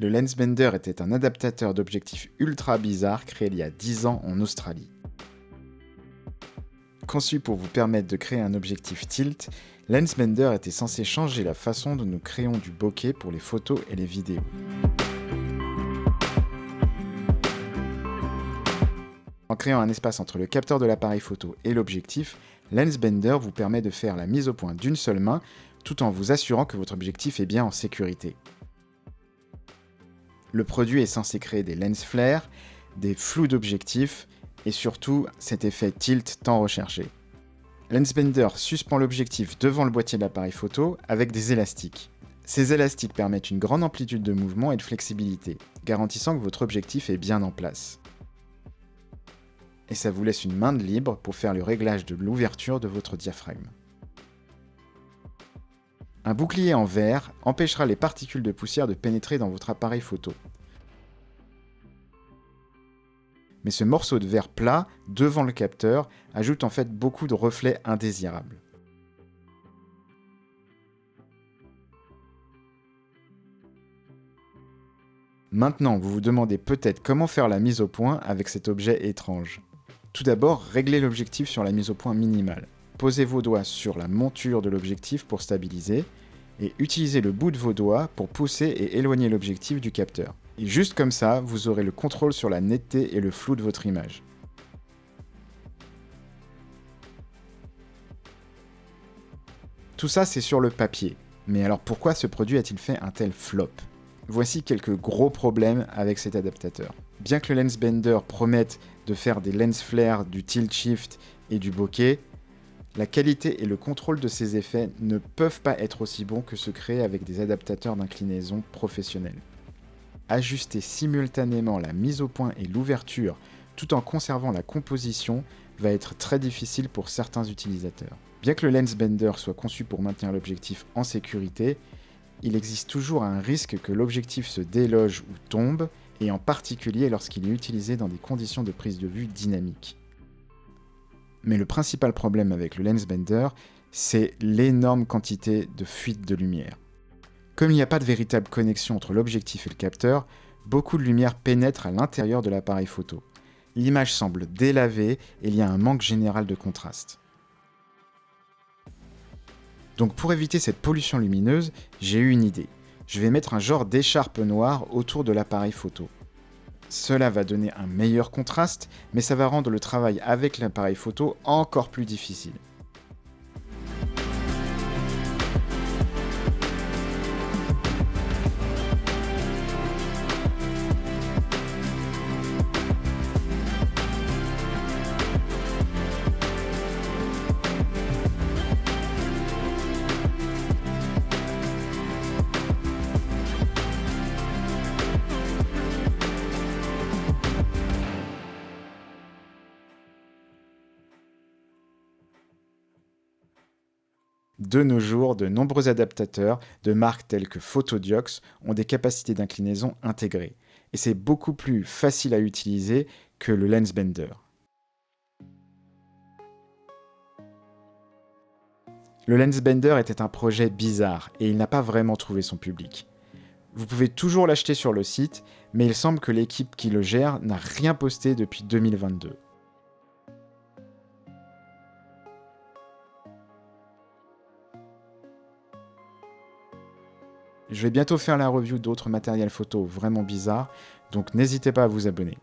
Le Lensbender était un adaptateur d'objectifs ultra bizarre créé il y a 10 ans en Australie. Conçu pour vous permettre de créer un objectif tilt, Lensbender était censé changer la façon dont nous créons du bokeh pour les photos et les vidéos. En créant un espace entre le capteur de l'appareil photo et l'objectif, Lensbender vous permet de faire la mise au point d'une seule main, tout en vous assurant que votre objectif est bien en sécurité. Le produit est censé créer des lens flares, des flous d'objectifs, et surtout cet effet tilt tant recherché. Lensbender suspend l'objectif devant le boîtier de l'appareil photo avec des élastiques. Ces élastiques permettent une grande amplitude de mouvement et de flexibilité, garantissant que votre objectif est bien en place. Et ça vous laisse une main de libre pour faire le réglage de l'ouverture de votre diaphragme. Un bouclier en verre empêchera les particules de poussière de pénétrer dans votre appareil photo. Mais ce morceau de verre plat, devant le capteur, ajoute en fait beaucoup de reflets indésirables. Maintenant, vous vous demandez peut-être comment faire la mise au point avec cet objet étrange. Tout d'abord, réglez l'objectif sur la mise au point minimale. Posez vos doigts sur la monture de l'objectif pour stabiliser, et utilisez le bout de vos doigts pour pousser et éloigner l'objectif du capteur. Et juste comme ça, vous aurez le contrôle sur la netteté et le flou de votre image. Tout ça, c'est sur le papier. Mais alors pourquoi ce produit a-t-il fait un tel flop ? Voici quelques gros problèmes avec cet adaptateur. Bien que le Lensbender promette de faire des lens flares, du tilt shift et du bokeh, la qualité et le contrôle de ces effets ne peuvent pas être aussi bons que ceux créés avec des adaptateurs d'inclinaison professionnels. Ajuster simultanément la mise au point et l'ouverture tout en conservant la composition va être très difficile pour certains utilisateurs. Bien que le Lensbender soit conçu pour maintenir l'objectif en sécurité, il existe toujours un risque que l'objectif se déloge ou tombe, et en particulier lorsqu'il est utilisé dans des conditions de prise de vue dynamiques. Mais le principal problème avec le Lensbender, c'est l'énorme quantité de fuite de lumière. Comme il n'y a pas de véritable connexion entre l'objectif et le capteur, beaucoup de lumière pénètre à l'intérieur de l'appareil photo. L'image semble délavée et il y a un manque général de contraste. Donc pour éviter cette pollution lumineuse, j'ai eu une idée. Je vais mettre un genre d'écharpe noire autour de l'appareil photo. Cela va donner un meilleur contraste, mais ça va rendre le travail avec l'appareil photo encore plus difficile. De nos jours, de nombreux adaptateurs de marques telles que Photodiox ont des capacités d'inclinaison intégrées, et c'est beaucoup plus facile à utiliser que le Lensbender. Le Lensbender était un projet bizarre, et il n'a pas vraiment trouvé son public. Vous pouvez toujours l'acheter sur le site, mais il semble que l'équipe qui le gère n'a rien posté depuis 2022. Je vais bientôt faire la review d'autres matériels photo vraiment bizarres, donc n'hésitez pas à vous abonner.